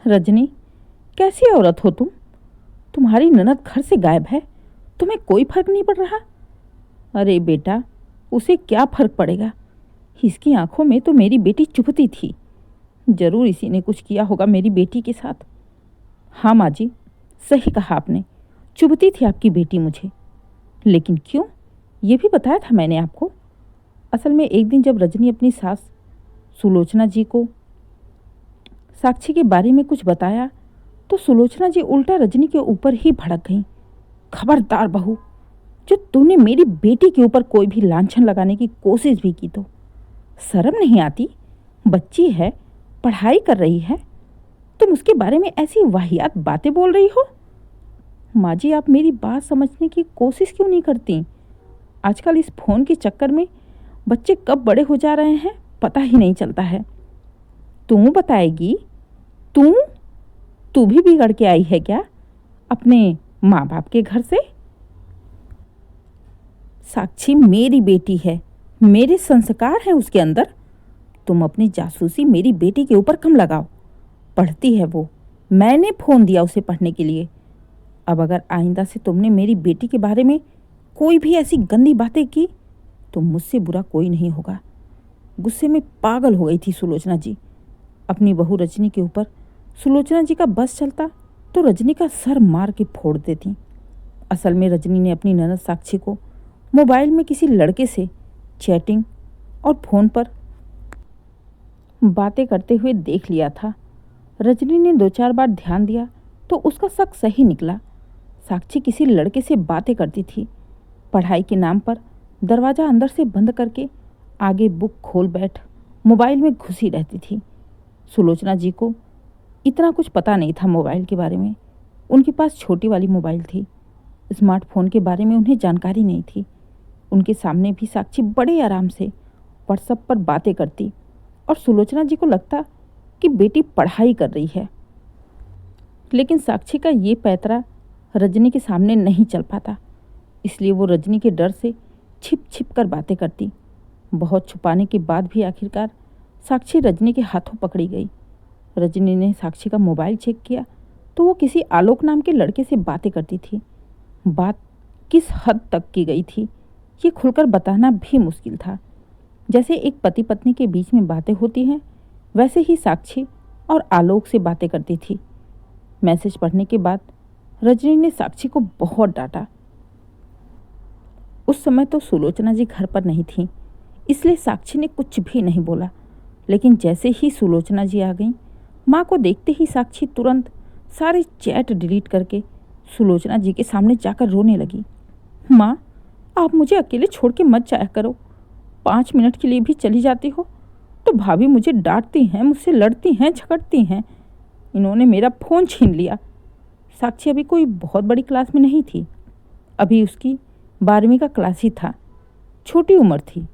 रजनी, कैसी औरत हो तुम? तुम्हारी ननद घर से गायब है, तुम्हें कोई फर्क नहीं पड़ रहा? अरे बेटा, उसे क्या फर्क पड़ेगा? इसकी आंखों में तो मेरी बेटी चुभती थी। जरूर इसी ने कुछ किया होगा मेरी बेटी के साथ। हाँ माँ जी, सही कहा आपने, चुभती थी आपकी बेटी मुझे। लेकिन क्यों, ये भी बताया था मैंने आपको। असल में एक दिन जब रजनी अपनी सास सुलोचना जी को साक्षी के बारे में कुछ बताया तो सुलोचना जी उल्टा रजनी के ऊपर ही भड़क गईं। खबरदार बहू, जो तूने मेरी बेटी के ऊपर कोई भी लांछन लगाने की कोशिश भी की तो शर्म नहीं आती? बच्ची है, पढ़ाई कर रही है, तुम उसके बारे में ऐसी वाहियात बातें बोल रही हो। माँ जी, आप मेरी बात समझने की कोशिश क्यों नहीं करती? आजकल इस फोन के चक्कर में बच्चे कब बड़े हो जा रहे हैं पता ही नहीं चलता है। तू बताएगी? तू भी बिगड़ के आई है क्या अपने माँ बाप के घर से? साक्षी मेरी बेटी है, मेरे संस्कार हैं उसके अंदर। तुम अपनी जासूसी मेरी बेटी के ऊपर कम लगाओ। पढ़ती है वो, मैंने फ़ोन दिया उसे पढ़ने के लिए। अब अगर आइंदा से तुमने मेरी बेटी के बारे में कोई भी ऐसी गंदी बातें की तो मुझसे बुरा कोई नहीं होगा। गुस्से में पागल हो गई थी सुलोचना जी। अपनी बहू रजनी के ऊपर सुलोचना जी का बस चलता तो रजनी का सर मार के फोड़ देती। असल में रजनी ने अपनी ननद साक्षी को मोबाइल में किसी लड़के से चैटिंग और फ़ोन पर बातें करते हुए देख लिया था। रजनी ने 2-4 बार ध्यान दिया तो उसका शक सही निकला। साक्षी किसी लड़के से बातें करती थी। पढ़ाई के नाम पर दरवाज़ा अंदर से बंद करके आगे बुक खोल बैठ मोबाइल में घुसी रहती थी। सुलोचना जी को इतना कुछ पता नहीं था मोबाइल के बारे में। उनके पास छोटी वाली मोबाइल थी, स्मार्टफोन के बारे में उन्हें जानकारी नहीं थी। उनके सामने भी साक्षी बड़े आराम से व्हाट्सएप पर बातें करती और सुलोचना जी को लगता कि बेटी पढ़ाई कर रही है। लेकिन साक्षी का ये पैतरा रजनी के सामने नहीं चल पाता, इसलिए वो रजनी के डर से छिप छिप कर बातें करती। बहुत छुपाने के बाद भी आखिरकार साक्षी रजनी के हाथों पकड़ी गई। रजनी ने साक्षी का मोबाइल चेक किया तो वो किसी आलोक नाम के लड़के से बातें करती थी। बात किस हद तक की गई थी ये खुलकर बताना भी मुश्किल था। जैसे एक पति पत्नी के बीच में बातें होती हैं, वैसे ही साक्षी और आलोक से बातें करती थी। मैसेज पढ़ने के बाद रजनी ने साक्षी को बहुत डांटा। उस समय तो सुलोचना जी घर पर नहीं थी, इसलिए साक्षी ने कुछ भी नहीं बोला। लेकिन जैसे ही सुलोचना जी आ गईं, माँ को देखते ही साक्षी तुरंत सारे चैट डिलीट करके सुलोचना जी के सामने जाकर रोने लगी। माँ, आप मुझे अकेले छोड़ के मत जाया करो। 5 मिनट के लिए भी चली जाती हो तो भाभी मुझे डांटती हैं, मुझसे लड़ती हैं, झगड़ती हैं। इन्होंने मेरा फ़ोन छीन लिया। साक्षी अभी कोई बहुत बड़ी क्लास में नहीं थी, अभी उसकी 12वीं का क्लास ही था। छोटी उम्र थी,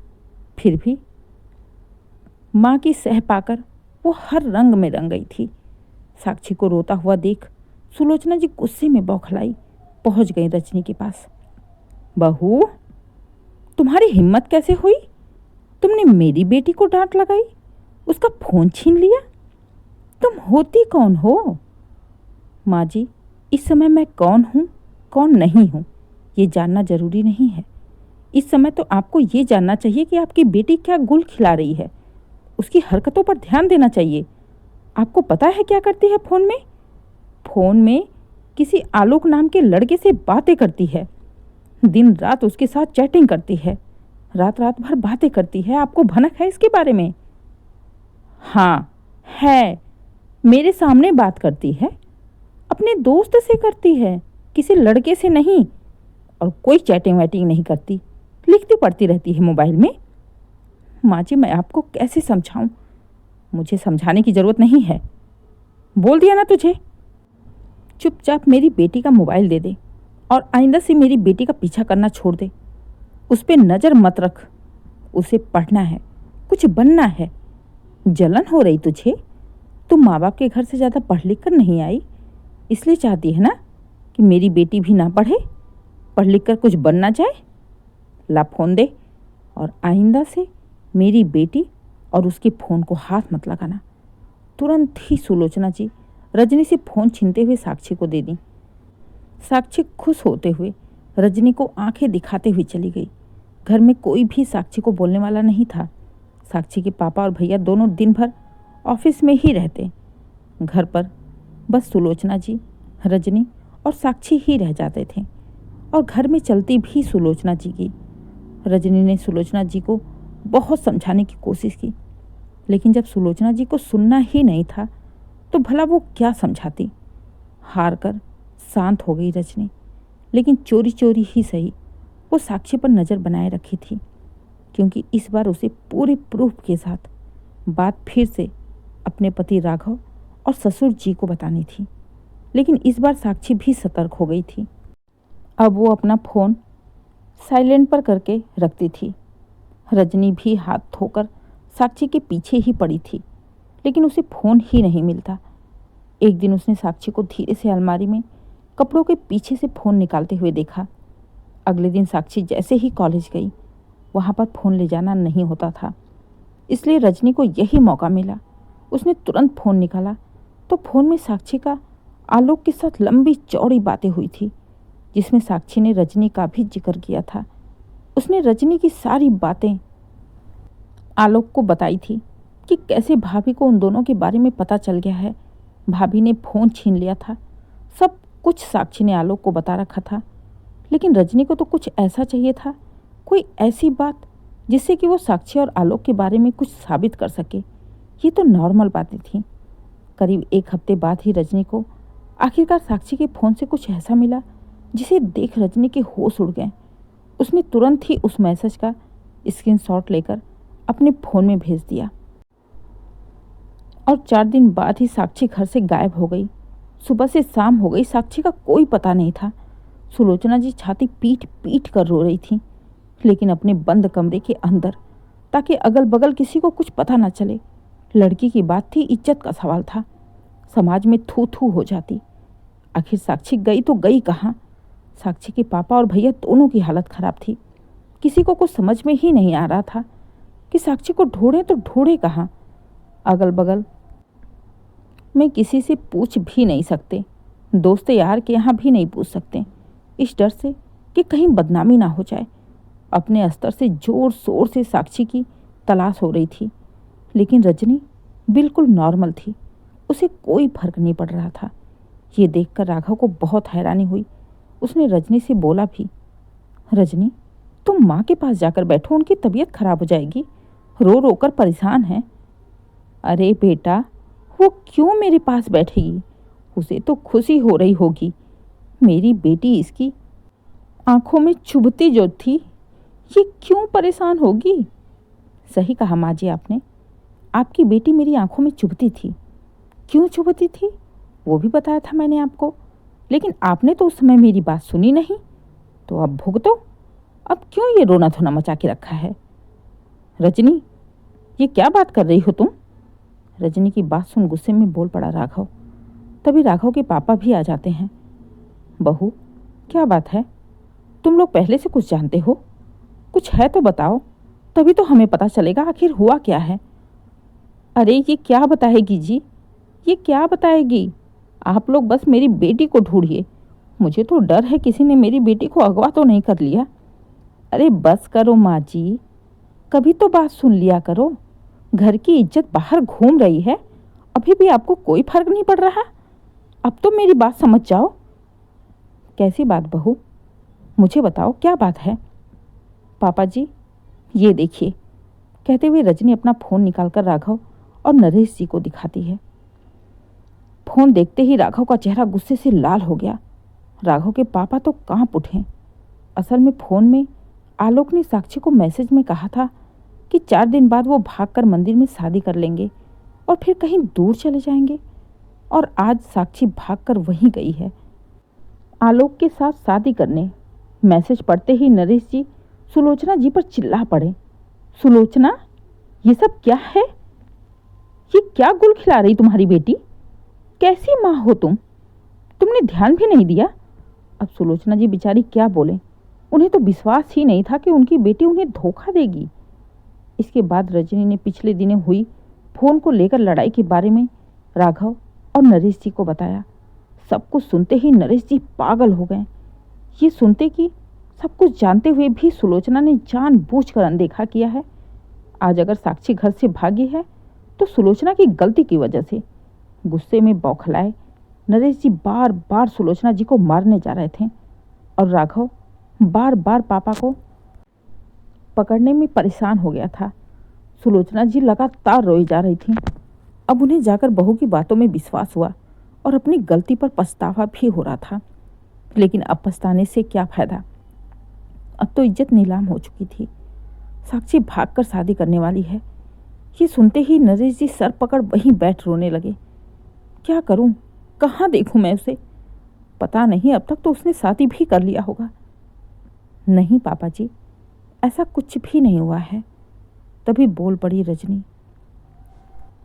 फिर भी माँ की सह पाकर वो हर रंग में रंग गई थी। साक्षी को रोता हुआ देख सुलोचना जी गुस्से में बौखलाई पहुंच गई रजनी के पास। बहू, तुम्हारी हिम्मत कैसे हुई? तुमने मेरी बेटी को डांट लगाई, उसका फ़ोन छीन लिया। तुम होती कौन हो? माँ जी, इस समय मैं कौन हूँ कौन नहीं हूँ ये जानना जरूरी नहीं है। इस समय तो आपको ये जानना चाहिए कि आपकी बेटी क्या गुल खिला रही है। उसकी हरकतों पर ध्यान देना चाहिए। आपको पता है क्या करती है फ़ोन में? फ़ोन में किसी आलोक नाम के लड़के से बातें करती है, दिन रात उसके साथ चैटिंग करती है, रात रात भर बातें करती है। आपको भनक है इसके बारे में? हाँ है, मेरे सामने बात करती है, अपने दोस्त से करती है, किसी लड़के से नहीं। और कोई चैटिंग वैटिंग नहीं करती, लिखती पढ़ती रहती है मोबाइल में। माँ जी, मैं आपको कैसे समझाऊं? मुझे समझाने की ज़रूरत नहीं है, बोल दिया ना तुझे। चुपचाप मेरी बेटी का मोबाइल दे दे और आइंदा से मेरी बेटी का पीछा करना छोड़ दे। उस पर नज़र मत रख। उसे पढ़ना है, कुछ बनना है। जलन हो रही तुझे? तुम माँ बाप के घर से ज़्यादा पढ़ लिख कर नहीं आई, इसलिए चाहती है ना कि मेरी बेटी भी ना पढ़े, पढ़ लिख कर कुछ बन ना जाए। ला फ़ोन दे और आइंदा से मेरी बेटी और उसके फ़ोन को हाथ मत लगाना। तुरंत ही सुलोचना जी रजनी से फ़ोन छीनते हुए साक्षी को दे दी। साक्षी खुश होते हुए रजनी को आंखें दिखाते हुए चली गई। घर में कोई भी साक्षी को बोलने वाला नहीं था। साक्षी के पापा और भैया दोनों दिन भर ऑफिस में ही रहते। घर पर बस सुलोचना जी, रजनी और साक्षी ही रह जाते थे और घर में चलती भी सुलोचना जी की। रजनी ने सुलोचना जी को बहुत समझाने की कोशिश की, लेकिन जब सुलोचना जी को सुनना ही नहीं था तो भला वो क्या समझाती। हार कर शांत हो गई रजनी, लेकिन चोरी चोरी ही सही वो साक्षी पर नज़र बनाए रखी थी, क्योंकि इस बार उसे पूरे प्रूफ के साथ बात फिर से अपने पति राघव और ससुर जी को बतानी थी। लेकिन इस बार साक्षी भी सतर्क हो गई थी। अब वो अपना फ़ोन साइलेंट पर करके रखती थी। रजनी भी हाथ धोकर साक्षी के पीछे ही पड़ी थी, लेकिन उसे फ़ोन ही नहीं मिलता। एक दिन उसने साक्षी को धीरे से अलमारी में कपड़ों के पीछे से फ़ोन निकालते हुए देखा। अगले दिन साक्षी जैसे ही कॉलेज गई, वहाँ पर फ़ोन ले जाना नहीं होता था, इसलिए रजनी को यही मौका मिला। उसने तुरंत फ़ोन निकाला तो फ़ोन में साक्षी का आलोक के साथ लंबी चौड़ी बातें हुई थी, जिसमें साक्षी ने रजनी का भी जिक्र किया था। उसने रजनी की सारी बातें आलोक को बताई थी कि कैसे भाभी को उन दोनों के बारे में पता चल गया है, भाभी ने फ़ोन छीन लिया था। सब कुछ साक्षी ने आलोक को बता रखा था, लेकिन रजनी को तो कुछ ऐसा चाहिए था, कोई ऐसी बात जिससे कि वो साक्षी और आलोक के बारे में कुछ साबित कर सके। ये तो नॉर्मल बातें थीं। करीब एक हफ्ते बाद ही रजनी को आखिरकार साक्षी के फ़ोन से कुछ ऐसा मिला जिसे देख रजनी के होश उड़ गए। उसने तुरंत ही उस मैसेज का स्क्रीनशॉट लेकर अपने फ़ोन में भेज दिया और 4 दिन बाद ही साक्षी घर से गायब हो गई। सुबह से शाम हो गई, साक्षी का कोई पता नहीं था। सुलोचना जी छाती पीट पीट कर रो रही थी, लेकिन अपने बंद कमरे के अंदर, ताकि अगल बगल किसी को कुछ पता न चले। लड़की की बात थी, इज्जत का सवाल था, समाज में थू थू हो जाती। आखिर साक्षी गई तो गई कहाँ? साक्षी के पापा और भैया दोनों की हालत खराब थी। किसी को कुछ समझ में ही नहीं आ रहा था कि साक्षी को ढूंढे तो ढूंढे कहाँ। अगल बगल में किसी से पूछ भी नहीं सकते, दोस्त यार के यहाँ भी नहीं पूछ सकते, इस डर से कि कहीं बदनामी ना हो जाए। अपने स्तर से जोर शोर से साक्षी की तलाश हो रही थी, लेकिन रजनी बिल्कुल नॉर्मल थी, उसे कोई फर्क नहीं पड़ रहा था। ये देखकर राघव को बहुत हैरानी हुई। उसने रजनी से बोला भी, रजनी तुम माँ के पास जाकर बैठो, उनकी तबीयत खराब हो जाएगी, रो रो कर परेशान है। अरे बेटा, वो क्यों मेरे पास बैठेगी? उसे तो खुशी हो रही होगी, मेरी बेटी इसकी आंखों में चुभती जो थी, ये क्यों परेशान होगी? सही कहा माँ जी आपने, आपकी बेटी मेरी आंखों में चुभती थी। क्यों चुभती थी वो भी बताया था मैंने आपको, लेकिन आपने तो उस समय मेरी बात सुनी नहीं। तो अब भुगतो, अब क्यों ये रोना धोना मचा के रखा है? रजनी, ये क्या बात कर रही हो तुम? रजनी की बात सुन गुस्से में बोल पड़ा राघव। तभी राघव के पापा भी आ जाते हैं। बहू, क्या बात है? तुम लोग पहले से कुछ जानते हो? कुछ है तो बताओ, तभी तो हमें पता चलेगा आखिर हुआ क्या है। अरे ये क्या बताएगी जी, ये क्या बताएगी? आप लोग बस मेरी बेटी को ढूंढिए, मुझे तो डर है किसी ने मेरी बेटी को अगवा तो नहीं कर लिया। अरे बस करो माँ जी, कभी तो बात सुन लिया करो। घर की इज्जत बाहर घूम रही है, अभी भी आपको कोई फर्क नहीं पड़ रहा? अब तो मेरी बात समझ जाओ। कैसी बात बहू, मुझे बताओ क्या बात है? पापा जी ये देखिए, कहते हुए रजनी अपना फ़ोन निकालकर राघव और नरेश जी को दिखाती है। फ़ोन देखते ही राघव का चेहरा गुस्से से लाल हो गया। राघव के पापा तो कांप उठे। असल में फ़ोन में आलोक ने साक्षी को मैसेज में कहा था कि 4 दिन बाद वो भागकर मंदिर में शादी कर लेंगे और फिर कहीं दूर चले जाएंगे, और आज साक्षी भागकर वहीं गई है आलोक के साथ शादी करने। मैसेज पढ़ते ही नरेश जी सुलोचना जी पर चिल्ला पड़े। सुलोचना, ये सब क्या है? ये क्या गुल खिला रही तुम्हारी बेटी? कैसी माँ हो तुम? तुमने ध्यान भी नहीं दिया। अब सुलोचना जी बेचारी क्या बोले, उन्हें तो विश्वास ही नहीं था कि उनकी बेटी उन्हें धोखा देगी। इसके बाद रजनी ने पिछले दिनों हुई फ़ोन को लेकर लड़ाई के बारे में राघव और नरेश जी को बताया। सब कुछ सुनते ही नरेश जी पागल हो गए। ये सुनते कि सब कुछ जानते हुए भी सुलोचना ने जानबूझकर अनदेखा किया है। आज अगर साक्षी घर से भागी है तो सुलोचना की गलती की वजह से। गुस्से में बौखलाए नरेश जी बार बार सुलोचना जी को मारने जा रहे थे और राघव बार बार पापा को पकड़ने में परेशान हो गया था। सुलोचना जी लगातार रोई जा रही थी। अब उन्हें जाकर बहू की बातों में विश्वास हुआ और अपनी गलती पर पछतावा भी हो रहा था। लेकिन अब पछताने से क्या फायदा, अब तो इज्जत नीलाम हो चुकी थी। साक्षी भागकर शादी करने वाली है। ये सुनते ही नरेश जी सर पकड़ वहीं बैठ रोने लगे। क्या करूं, कहाँ देखूं मैं उसे? पता नहीं, अब तक तो उसने शादी भी कर लिया होगा। नहीं पापा जी, ऐसा कुछ भी नहीं हुआ है। तभी बोल पड़ी रजनी।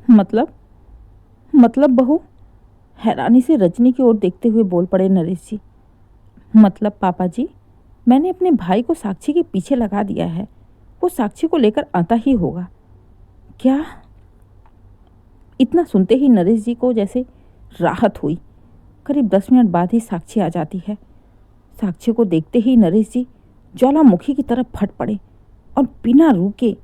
मतलब बहू? हैरानी से रजनी की ओर देखते हुए बोल पड़े नरेश जी। मतलब पापा जी, मैंने अपने भाई को साक्षी के पीछे लगा दिया है। वो साक्षी को लेकर आता ही होगा। क्या? इतना सुनते ही नरेश जी को जैसे राहत हुई। करीब 10 मिनट बाद ही साक्षी आ जाती है। साक्षी को देखते ही नरेश जी ज्वालामुखी की तरफ फट पड़े और बिना रुके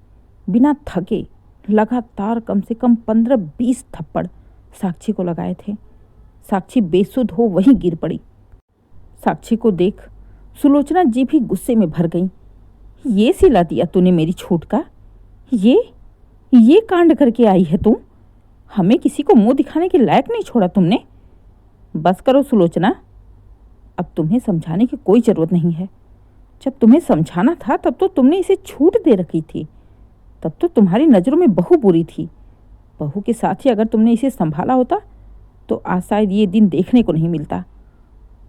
बिना थके लगातार कम से कम 15-20 थप्पड़ साक्षी को लगाए थे। साक्षी बेसुध हो वहीं गिर पड़ी। साक्षी को देख सुलोचना जी भी गुस्से में भर गई। ये सिला दिया तूने मेरी छूट का? ये कांड करके आई है तू? हमें किसी को मुंह दिखाने के लायक नहीं छोड़ा तुमने। बस करो सुलोचना, अब तुम्हें समझाने की कोई ज़रूरत नहीं है। जब तुम्हें समझाना था तब तो तुमने इसे छूट दे रखी थी। तब तो तुम्हारी नज़रों में बहू बुरी थी। बहू के साथ ही अगर तुमने इसे संभाला होता तो आज शायद ये दिन देखने को नहीं मिलता।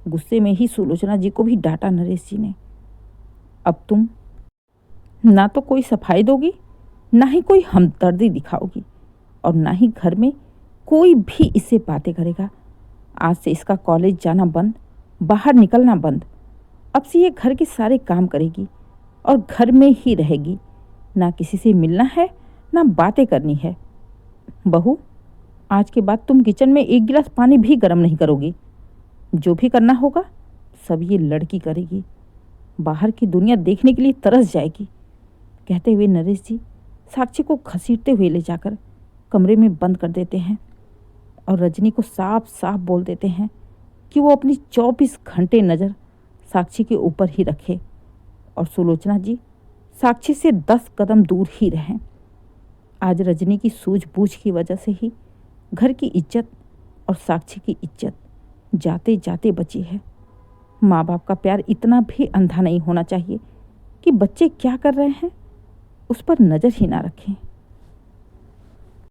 गुस्से में ही सुलोचना जी को भी डांटा नरेश जी ने। अब तुम ना तो कोई सफाई दोगी, ना ही कोई हमदर्दी दिखाओगी, और ना ही घर में कोई भी इससे बातें करेगा। आज से इसका कॉलेज जाना बंद, बाहर निकलना बंद। अब से ये घर के सारे काम करेगी और घर में ही रहेगी। ना किसी से मिलना है, ना बातें करनी है। बहू, आज के बाद तुम किचन में एक गिलास पानी भी गर्म नहीं करोगी। जो भी करना होगा सब ये लड़की करेगी। बाहर की दुनिया देखने के लिए तरस जाएगी। कहते हुए नरेश जी साक्षी को घसीटते हुए ले जाकर कमरे में बंद कर देते हैं और रजनी को साफ साफ बोल देते हैं कि वो अपनी 24 घंटे नज़र साक्षी के ऊपर ही रखे और सुलोचना जी साक्षी से 10 कदम दूर ही रहें। आज रजनी की सूझबूझ की वजह से ही घर की इज्जत और साक्षी की इज्जत जाते जाते बची है। माँ बाप का प्यार इतना भी अंधा नहीं होना चाहिए कि बच्चे क्या कर रहे हैं उस पर नज़र ही ना रखें।